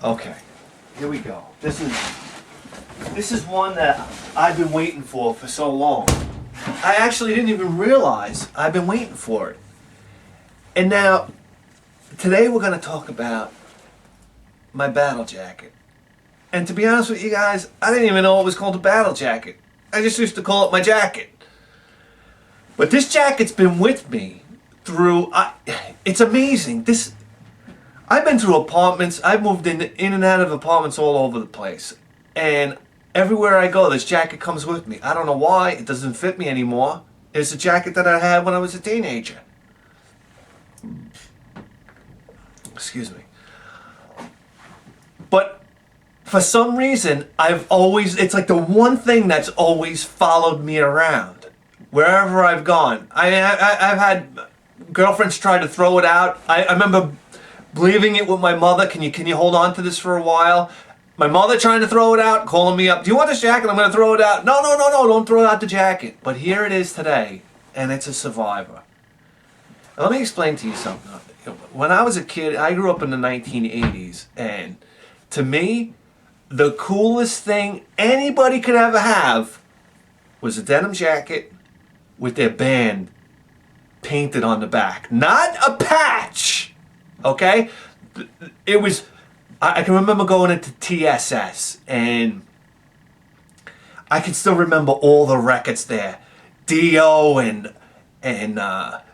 Okay, here we go. This is one that I've been waiting for so long. I actually didn't even realize I've been waiting for it. And now, today we're going to talk about my battle jacket. And to be honest with you guys, I didn't even know it was called a battle jacket. I just used to call it my jacket. But this jacket's been with me through, it's amazing. I've been through apartments. I've moved in and out of apartments all over the place. And everywhere I go, this jacket comes with me. I don't know why. It doesn't fit me anymore. It's a jacket that I had when I was a teenager. Excuse me. But for some reason, it's like the one thing that's always followed me around. Wherever I've gone. I've had girlfriends try to throw it out. I remember leaving it with my mother. Can you hold on to this for a while? My mother trying to throw it out, calling me up. Do you want this jacket? I'm going to throw it out. No, don't throw out the jacket. But here it is today, and it's a survivor. Now, let me explain to you something. When I was a kid, I grew up in the 1980s, and to me, the coolest thing anybody could ever have was a denim jacket with their band painted on the back. Not a patch! Okay? It was, I can remember going into TSS, and I can still remember all the records there. Dio and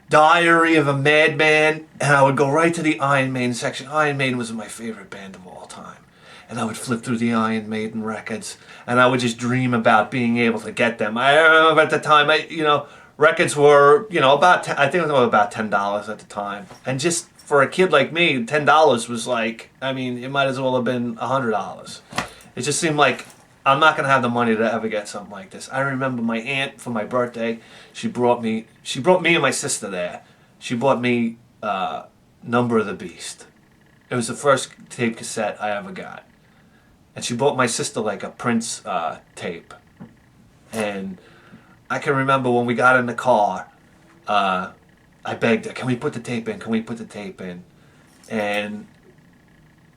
Diary of a Madman, and I would go right to the Iron Maiden section. Iron Maiden was my favorite band of all time. And I would flip through the Iron Maiden records, and I would just dream about being able to get them. I remember at the time, records were, I think it was about $10 at the time. And just for a kid like me, $10 was like, it might as well have been $100. It just seemed like I'm not going to have the money to ever get something like this. I remember my aunt, for my birthday, she brought me and my sister there. She bought me Number of the Beast. It was the first tape cassette I ever got. And she bought my sister like a Prince tape. And I can remember when we got in the car, I begged her, can we put the tape in? Can we put the tape in? And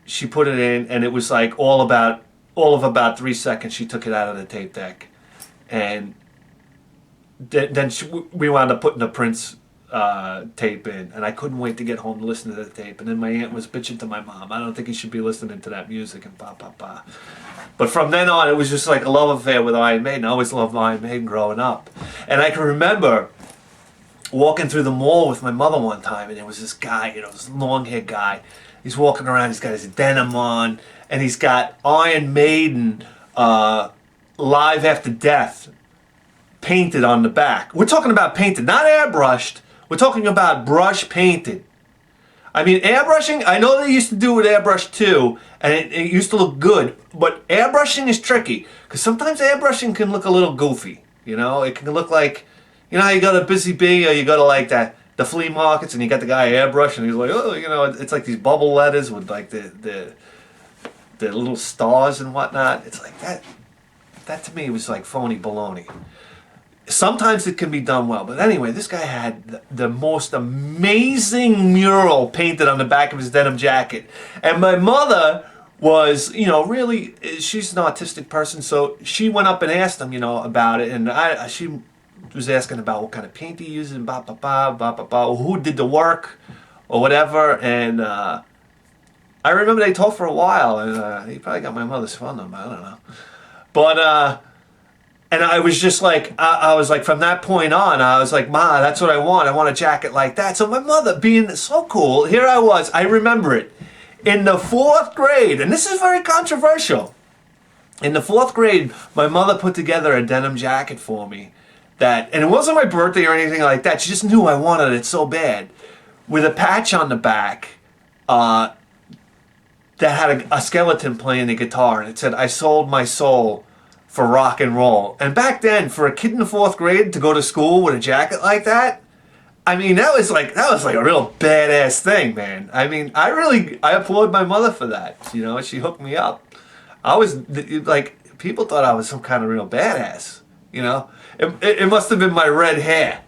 she put it in, and it was like all of about 3 seconds she took it out of the tape deck. And then we wound up putting the Prince tape in, and I couldn't wait to get home to listen to the tape. And then my aunt was bitching to my mom, I don't think you should be listening to that music, and bah. But from then on, it was just like a love affair with Iron Maiden. I always loved Iron Maiden growing up. And I can remember walking through the mall with my mother one time, and there was this guy, this long-haired guy. He's walking around, he's got his denim on, and he's got Iron Maiden Live After Death painted on the back. We're talking about painted, not airbrushed. We're talking about brush painted. Airbrushing, I know they used to do it with airbrush too, and it used to look good, but airbrushing is tricky, because sometimes airbrushing can look a little goofy. It can look like, how you go to Busy Bee, or you go to like the flea markets, and you got the guy airbrush, and he's like, it's like these bubble letters with like the little stars and whatnot. It's like that to me was like phony baloney. Sometimes it can be done well, but anyway, this guy had the most amazing mural painted on the back of his denim jacket. And my mother was, really, she's an autistic person, so she went up and asked him, about it, and she was asking about what kind of paint he uses, and who did the work, or whatever, and I remember they talked for a while, and he probably got my mother's phone number, I don't know. But, and I was just like, I was like, from that point on, I was like, Ma, that's what I want. I want a jacket like that. So my mother, being so cool, here I was, I remember it. In the 4th grade, and this is very controversial. In the 4th grade, my mother put together a denim jacket for me. And it wasn't my birthday or anything like that. She just knew I wanted it so bad. With a patch on the back that had a skeleton playing the guitar. And it said, I sold my soul for rock and roll. And back then, for a kid in the 4th grade to go to school with a jacket like that, that was like a real badass thing, man. I applaud my mother for that. She hooked me up. I was like, people thought I was some kind of real badass. It must have been my red hair.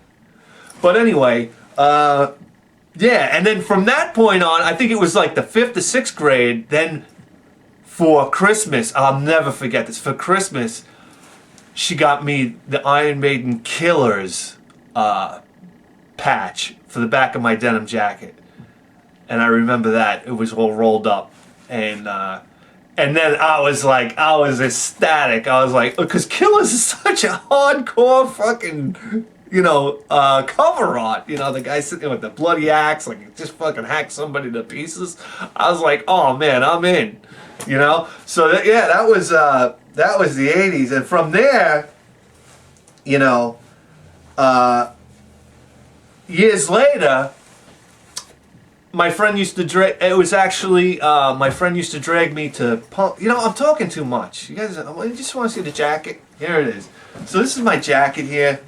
But anyway, yeah. And then from that point on, I think it was like the 5th to 6th grade. Then for Christmas, I'll never forget this. For Christmas, she got me the Iron Maiden Killers patch for the back of my denim jacket, and I remember that it was all rolled up, and then I was ecstatic. I was like, because Killers is such a hardcore fucking, cover art. The guy sitting there with the bloody axe, like he just fucking hacked somebody to pieces. I was like, oh man, I'm in. So that was the '80s, and from there, years later, my friend used to drag. It was actually my friend used to drag me to punk. I'm talking too much. You guys, I just want to see the jacket. Here it is. So this is my jacket here,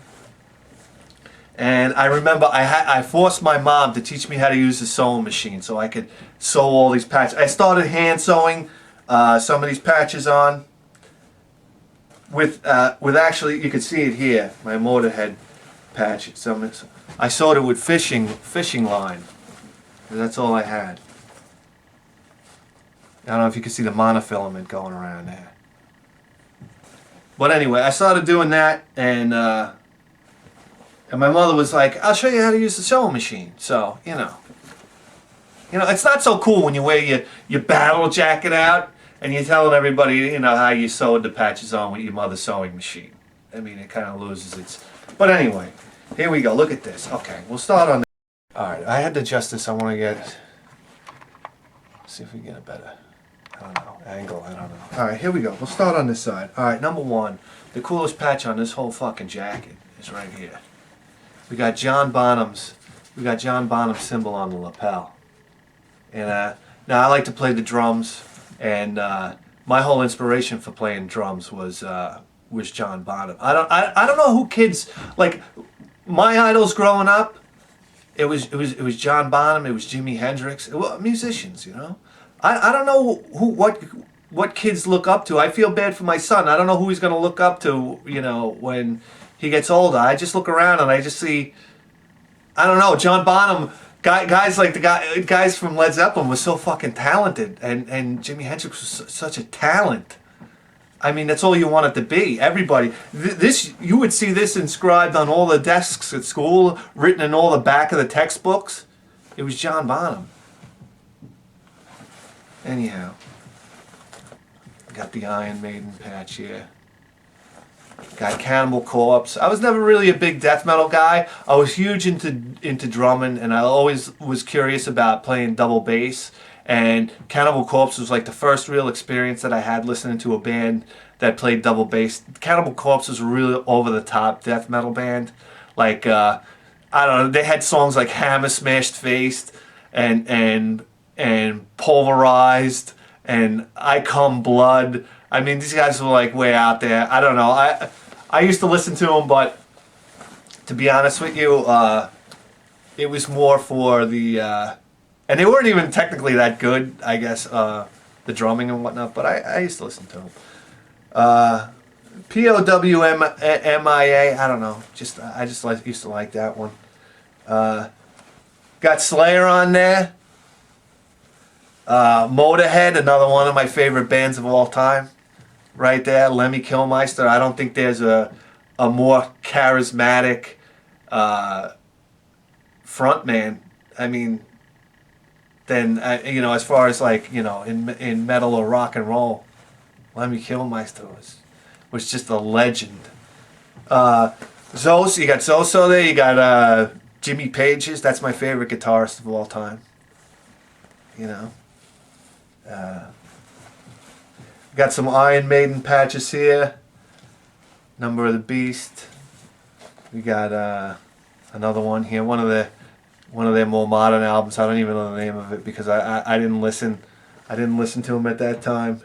and I remember I forced my mom to teach me how to use the sewing machine so I could sew all these patches. I started hand sewing some of these patches on with actually, you can see it here, my Motorhead patch. I sewed it with fishing line. That's all I had. I don't know if you can see the monofilament going around there. But anyway, I started doing that, and my mother was like, "I'll show you how to use the sewing machine." So it's not so cool when you wear your battle jacket out and you're telling everybody, how you sewed the patches on with your mother's sewing machine. I mean, it kind of loses its. But anyway, here we go. Look at this. Okay, we'll start on. Alright, I had to adjust this. I want to see if we get a better, angle. I don't know. Alright, here we go. We'll start on this side. Alright, number one, the coolest patch on this whole fucking jacket is right here. We got John Bonham's symbol on the lapel. And now I like to play the drums, and my whole inspiration for playing drums was John Bonham. I don't know who kids like. My idols growing up. It was John Bonham. It was Jimi Hendrix. Musicians, I don't know what kids look up to. I feel bad for my son. I don't know who he's going to look up to, when he gets older. I just look around and I just see, I don't know, John Bonham. Guys like the guys from Led Zeppelin was so fucking talented, and Jimi Hendrix was such a talent. I mean, that's all you want it to be. Everybody, you would see this inscribed on all the desks at school, written in all the back of the textbooks. It was John Bonham. Anyhow, got the Iron Maiden patch here. Got Cannibal Corpse. I was never really a big death metal guy. I was huge into drumming, and I always was curious about playing double bass. And Cannibal Corpse was like the first real experience that I had listening to a band that played double bass. Cannibal Corpse was a really over-the-top death metal band. Like, I don't know, they had songs like Hammer Smashed Faced and Pulverized and I Come Blood. I mean, these guys were like way out there. I don't know. I used to listen to them, but to be honest with you, it was more for the... and they weren't even technically that good, I guess, the drumming and whatnot, but I used to listen to them. POWMIA, I don't know. I just used to like that one. Got Slayer on there. Motorhead, another one of my favorite bands of all time. Right there, Lemmy Kilmister. I don't think there's a more charismatic frontman. I mean... Then as far as like in metal or rock and roll, Lemmy Kilmister was just a legend. Zoso, you got Zoso there. You got Jimmy Page's. That's my favorite guitarist of all time. Got some Iron Maiden patches here. Number of the Beast. We got another one here. One of their more modern albums. I don't even know the name of it because I didn't listen. I didn't listen to them at that time.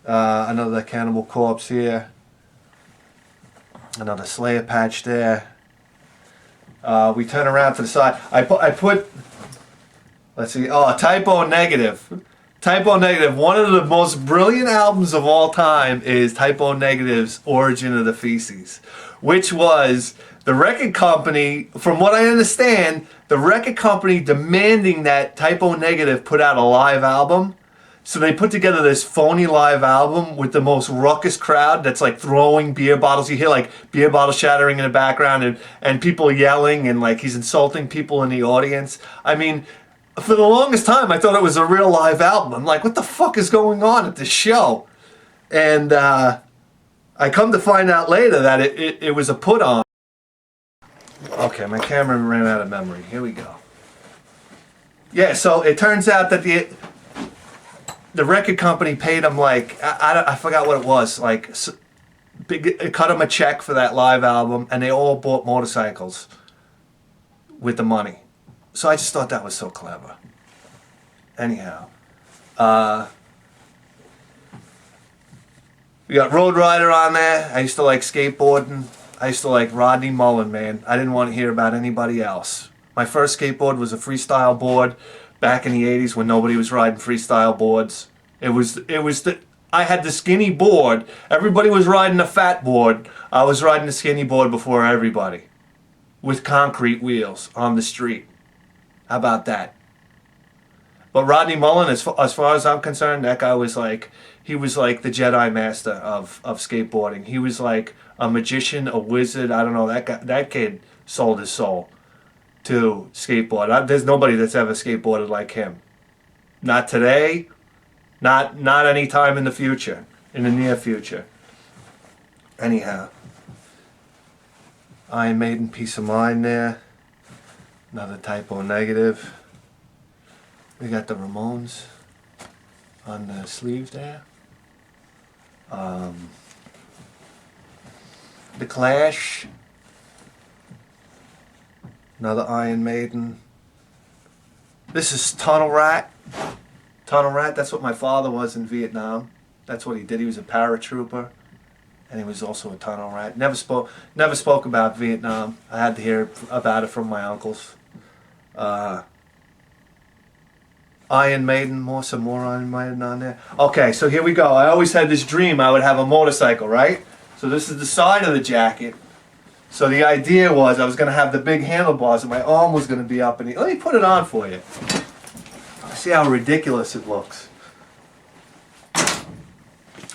Another Cannibal Corpse here. Another Slayer patch there. We turn around to the side. I put. Let's see. Oh, Typo Negative. Typo Negative. One of the most brilliant albums of all time is Typo Negative's Origin of the Feces, which was the record company, from what I understand, the record company demanding that Typo Negative put out a live album So they put together this phony live album with the most ruckus crowd that's like throwing beer bottles. You hear like beer bottles shattering in the background and people yelling and like he's insulting people in the audience. I mean, for the longest time I thought it was a real live album. I'm like, what the fuck is going on at this show? And I come to find out later that it was a put on. Okay, my camera ran out of memory. Here we go. Yeah, so it turns out that the record company paid him like, I forgot what it was, like cut him a check for that live album, and they all bought motorcycles with the money. So I just thought that was so clever. Anyhow, we got Road Rider on there. I used to like skateboarding. I used to like Rodney Mullen, man. I didn't want to hear about anybody else. My first skateboard was a freestyle board back in the 80s when nobody was riding freestyle boards. I had the skinny board. Everybody was riding the fat board. I was riding the skinny board before everybody with concrete wheels on the street. How about that? But Rodney Mullen, as far as I'm concerned, that guy was like, he was like the Jedi Master of skateboarding. He was like a magician, a wizard. I don't know, that kid sold his soul to skateboard. There's nobody that's ever skateboarded like him. Not today, not any time in the future, in the near future. Anyhow, Iron Maiden, Peace of Mind there. Another typo negative. We got the Ramones on the sleeve there. The Clash. Another Iron Maiden. This is Tunnel Rat. Tunnel Rat, that's what my father was in Vietnam. That's what he did. He was a paratrooper. And he was also a tunnel rat. Never spoke about Vietnam. I had to hear about it from my uncles. Iron Maiden, some more Iron Maiden on there. Okay, so here we go. I always had this dream I would have a motorcycle, right? So this is the side of the jacket. So the idea was I was going to have the big handlebars and my arm was going to be up. And let me put it on for you. See how ridiculous it looks.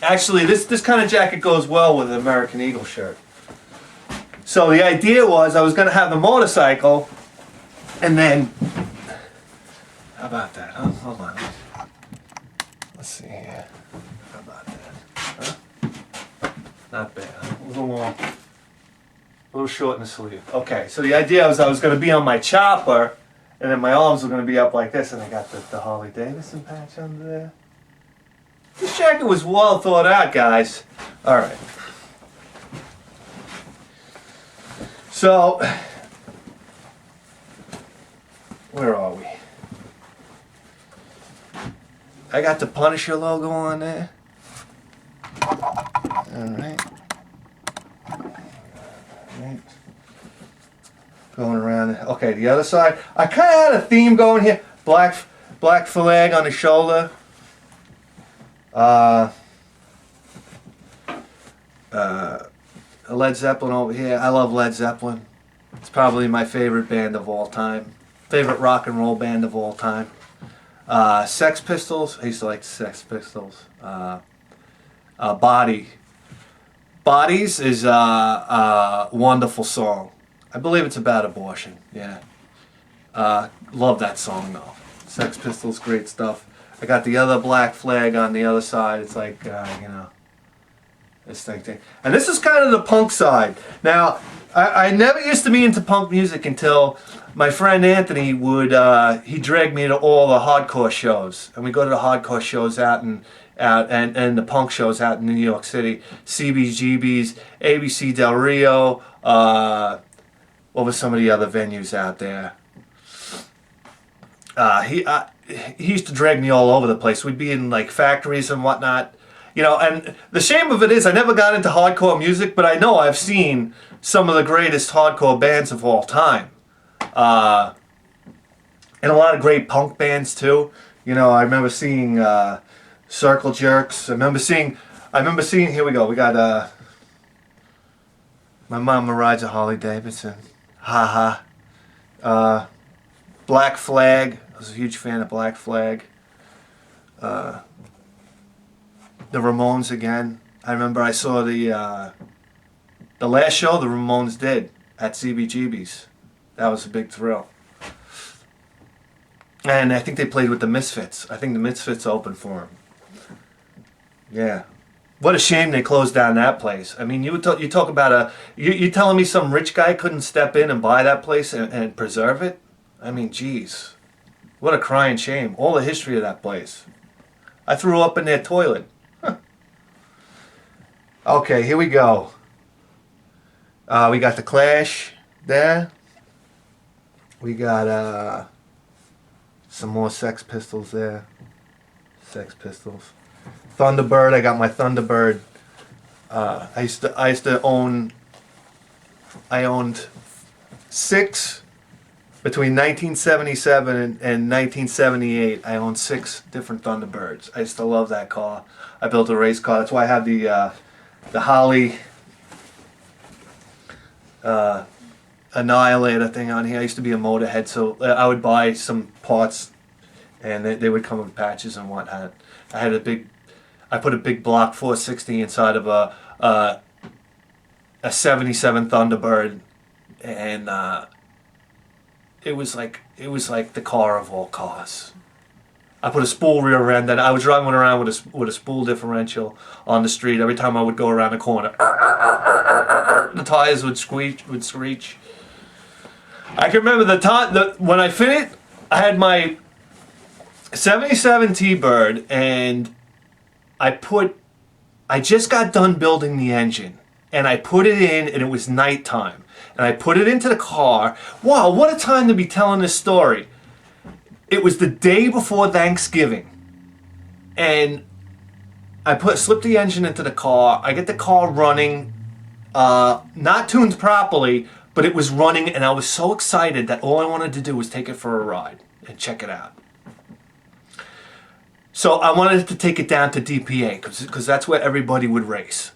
Actually, this kind of jacket goes well with an American Eagle shirt. So the idea was I was going to have the motorcycle and then... How about that? Huh? Hold on. Let's see here. How about that? Huh? Not bad. A little long. A little short in the sleeve. Okay, so the idea was I was going to be on my chopper, and then my arms were going to be up like this, and I got the Harley Davidson patch under there. This jacket was well thought out, guys. All right. So, where are we? I got the Punisher logo on there. Alright. Going around. Okay, the other side. I kind of had a theme going here. Black flag on the shoulder. Led Zeppelin over here. I love Led Zeppelin. It's probably my favorite band of all time. Favorite rock and roll band of all time. Sex Pistols. I used to like the Sex Pistols. Bodies is a wonderful song. I believe it's about abortion. Yeah. Love that song though. Sex Pistols, great stuff. I got the other Black Flag on the other side. It's like, this thing. And this is kind of the punk side. Now, I never used to be into punk music until my friend Anthony he dragged me to all the hardcore shows. And we go to the hardcore shows and the punk shows out in New York City. CBGB's, ABC Del Rio, what were some of the other venues out there? He used to drag me all over the place. We'd be in like factories and whatnot. And the shame of it is I never got into hardcore music, but I know I've seen some of the greatest hardcore bands of all time. And a lot of great punk bands too. I remember seeing Circle Jerks. I remember seeing, here we go, we got, my mama rides a Harley Davidson. Black Flag. I was a huge fan of Black Flag. the Ramones again. I remember I saw the last show the Ramones did at CBGB's. That was a big thrill. And I think they played with the Misfits. I think the Misfits opened for them. Yeah. What a shame they closed down that place. I mean, you talk about you telling me some rich guy couldn't step in and buy that place and preserve it? I mean, geez. What a crying shame. All the history of that place. I threw up in their toilet. Huh. Okay, here we go. We got the Clash there. We got some more Sex Pistols there. Sex Pistols. Thunderbird. I got my Thunderbird. I used to own. I owned 6 between 1977 and 1978. I owned 6 different Thunderbirds. I used to love that car. I built a race car. That's why I have the Holly Annihilator thing on here. I used to be a motorhead, so I would buy some parts, and they would come with patches and whatnot. I put a big block 460 inside of a 77 Thunderbird, and it was like the car of all cars. I put a spool rear end, and I was driving around with a spool differential on the street. Every time I would go around the corner, the tires would screech. I can remember the time when I finished. I had my 77 T-Bird, and I just got done building the engine, and I put it in, and it was nighttime, and I put it into the car. Wow, what a time to be telling this story. It was the day before Thanksgiving, and I slipped the engine into the car. I get the car running, not tuned properly, but it was running, and I was so excited that all I wanted to do was take it for a ride and check it out. So I wanted to take it down to DPA because that's where everybody would race.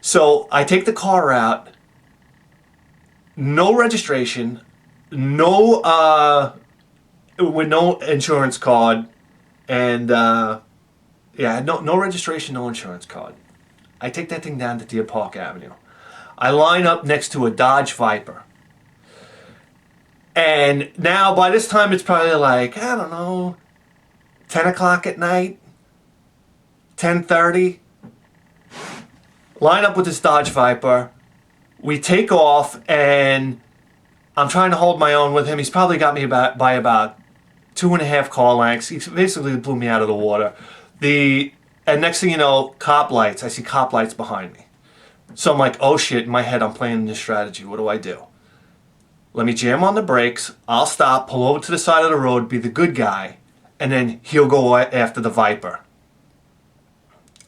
So I take the car out, no registration, with no insurance card, and no registration, no insurance card. I take that thing down to Deer Park Avenue. I line up next to a Dodge Viper. And now by this time it's probably like, I don't know, 10 o'clock at night, 10:30. Line up with this Dodge Viper. We take off, and I'm trying to hold my own with him. He's probably got me by about 2.5 car lengths. He basically blew me out of the water. And next thing you know, cop lights. I see cop lights behind me. So I'm like, oh shit, in my head I'm playing this strategy. What do I do? Let me jam on the brakes. I'll stop, pull over to the side of the road, be the good guy, and then he'll go after the Viper.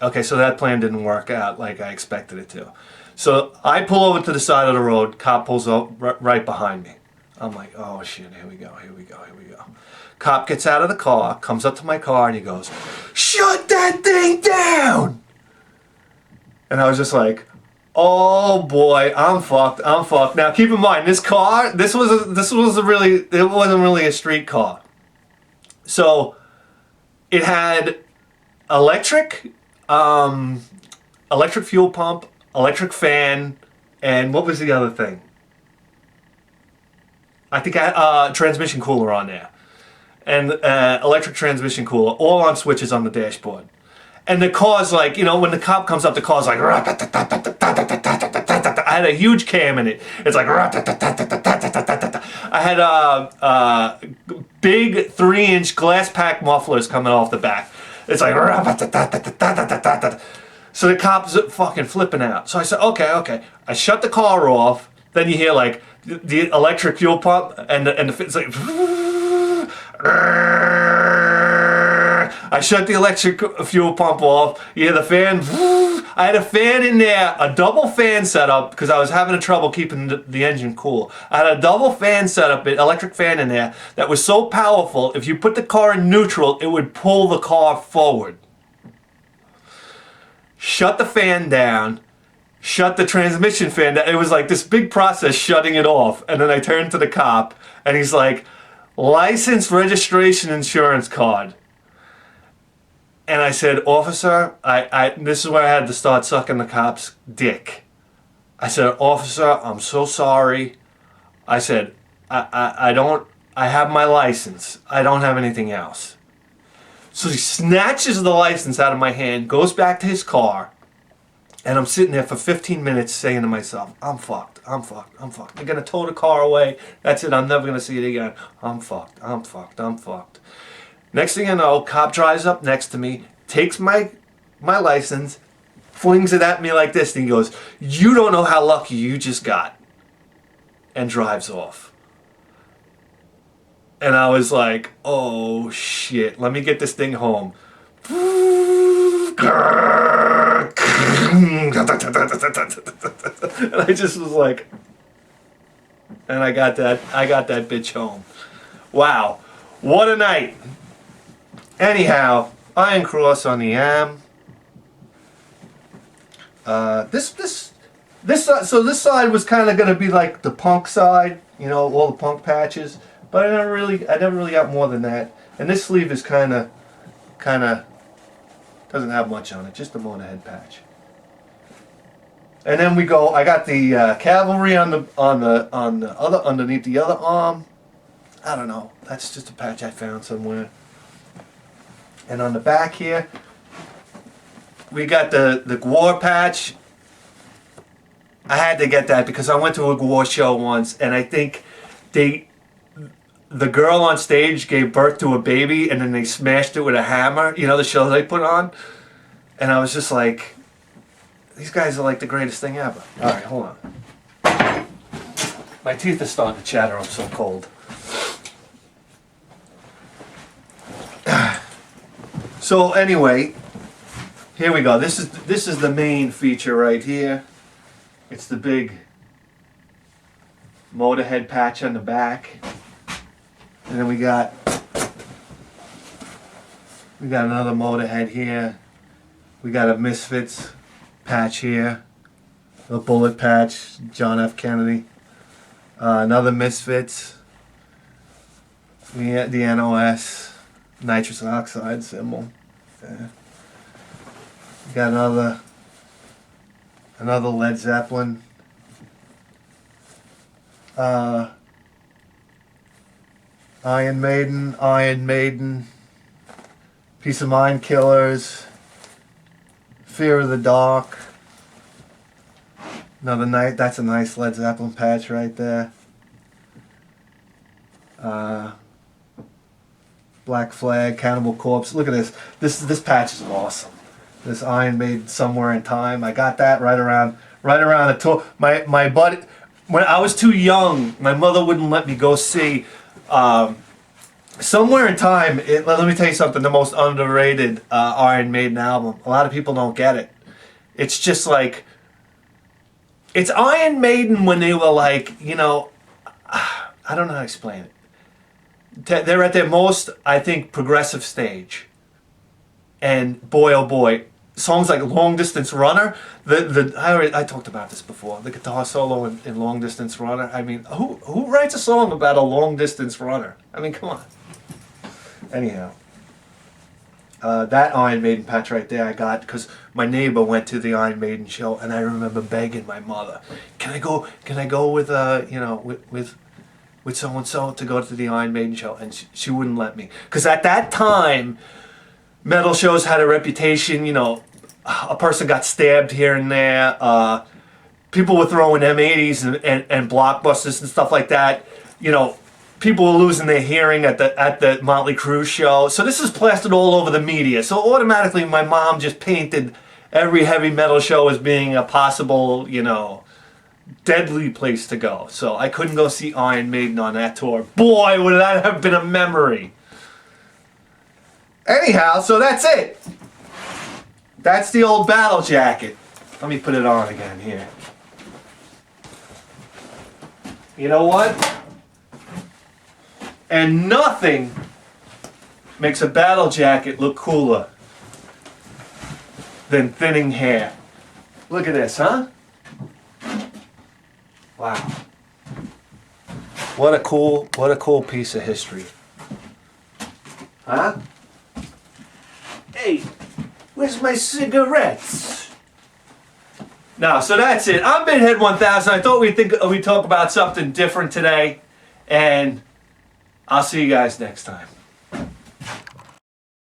Okay, so that plan didn't work out like I expected it to. So I pull over to the side of the road, cop pulls up right behind me. I'm like, oh shit, here we go. Cop gets out of the car, comes up to my car, and he goes, shut that thing down! And I was just like, oh boy, I'm fucked. Now keep in mind, this car, it wasn't really a street car. So it had electric fuel pump, electric fan, and what was the other thing? I think I had transmission cooler on there. And electric transmission cooler, all on switches on the dashboard. And the car's like, when the cop comes up, the car's like, I had a huge cam in it. It's like, I had big 3-inch glass pack mufflers coming off the back. It's like, so the cop's fucking flipping out. So I said, okay. I shut the car off. Then you hear like the electric fuel pump, and it's like, I shut the electric fuel pump off. You hear the fan. I had a fan in there, a double fan setup, because I was having trouble keeping the engine cool. I had a double fan setup, an electric fan in there, that was so powerful, if you put the car in neutral, it would pull the car forward. Shut the fan down. Shut the transmission fan down. It was like this big process shutting it off. And then I turned to the cop, and he's like, license, registration, insurance card. And I said, "Officer, this is where I had to start sucking the cop's dick." I said, "Officer, I'm so sorry." I said, I have my license. I don't have anything else." So he snatches the license out of my hand, goes back to his car, and I'm sitting there for 15 minutes saying to myself, "I'm fucked, I'm fucked, I'm fucked. They're going to tow the car away. That's it, I'm never going to see it again. I'm fucked, I'm fucked, I'm fucked." Next thing I know, cop drives up next to me, takes my license, flings it at me like this, and he goes, "You don't know how lucky you just got," and drives off. And I was like, "Oh shit, let me get this thing home." And I just was like, and I got that bitch home. Wow, what a night. Anyhow, Iron Cross on the am. This side, so this side was kind of gonna be like the punk side, you know, all the punk patches. But I never really got more than that. And this sleeve is kind of doesn't have much on it, just the Motorhead patch. And then we go. I got the cavalry on the other underneath the other arm. I don't know. That's just a patch I found somewhere. And on the back here, we got the war patch. I had to get that because I went to a war show once, and I think the girl on stage gave birth to a baby, and then they smashed it with a hammer. You know, the show they put on? And I was just like, these guys are like the greatest thing ever. All right, hold on. My teeth are starting to chatter. I'm so cold. So anyway, here we go. This is the main feature right here. It's the big Motorhead patch on the back. And then we got another Motorhead here. We got a Misfits patch here. A bullet patch, John F. Kennedy. Another Misfits. We had the NOS, nitrous oxide symbol. Yeah. We got another Led Zeppelin. Iron Maiden, Piece of Mind Killers, Fear of the Dark. Another night. That's a nice Led Zeppelin patch right there. Black Flag, Cannibal Corpse. Look at this. This patch is awesome. This Iron Maiden, Somewhere in Time. I got that right around the tour. My buddy, when I was too young, my mother wouldn't let me go see. Somewhere in Time, let me tell you something, the most underrated Iron Maiden album. A lot of people don't get it. It's just like, it's Iron Maiden when they were like, you know, I don't know how to explain it. They're at their most, I think, progressive stage. And boy, oh boy, songs like Long Distance Runner, I talked about this before, the guitar solo in Long Distance Runner. I mean, who writes a song about a long distance runner? I mean, come on. Anyhow, that Iron Maiden patch right there I got because my neighbor went to the Iron Maiden show, and I remember begging my mother, "Can I go with with so and so to go to the Iron Maiden show?" And she wouldn't let me because at that time, metal shows had a reputation. You know, a person got stabbed here and there. People were throwing M80s and blockbusters and stuff like that. You know, people were losing their hearing at the Motley Crue show. So this is plastered all over the media. So automatically my mom just painted every heavy metal show as being a possible, you know, deadly place to go. So I couldn't go see Iron Maiden on that tour. Boy, would that have been a memory. Anyhow, so that's it. That's the old battle jacket. Let me put it on again here. You know what? And nothing makes a battle jacket look cooler than thinning hair. Look at this, huh? Wow. What a cool piece of history. Huh? Hey, where's my cigarettes? No, so that's it. I'm Binhead 1000. I thought we'd talk about something different today, and I'll see you guys next time.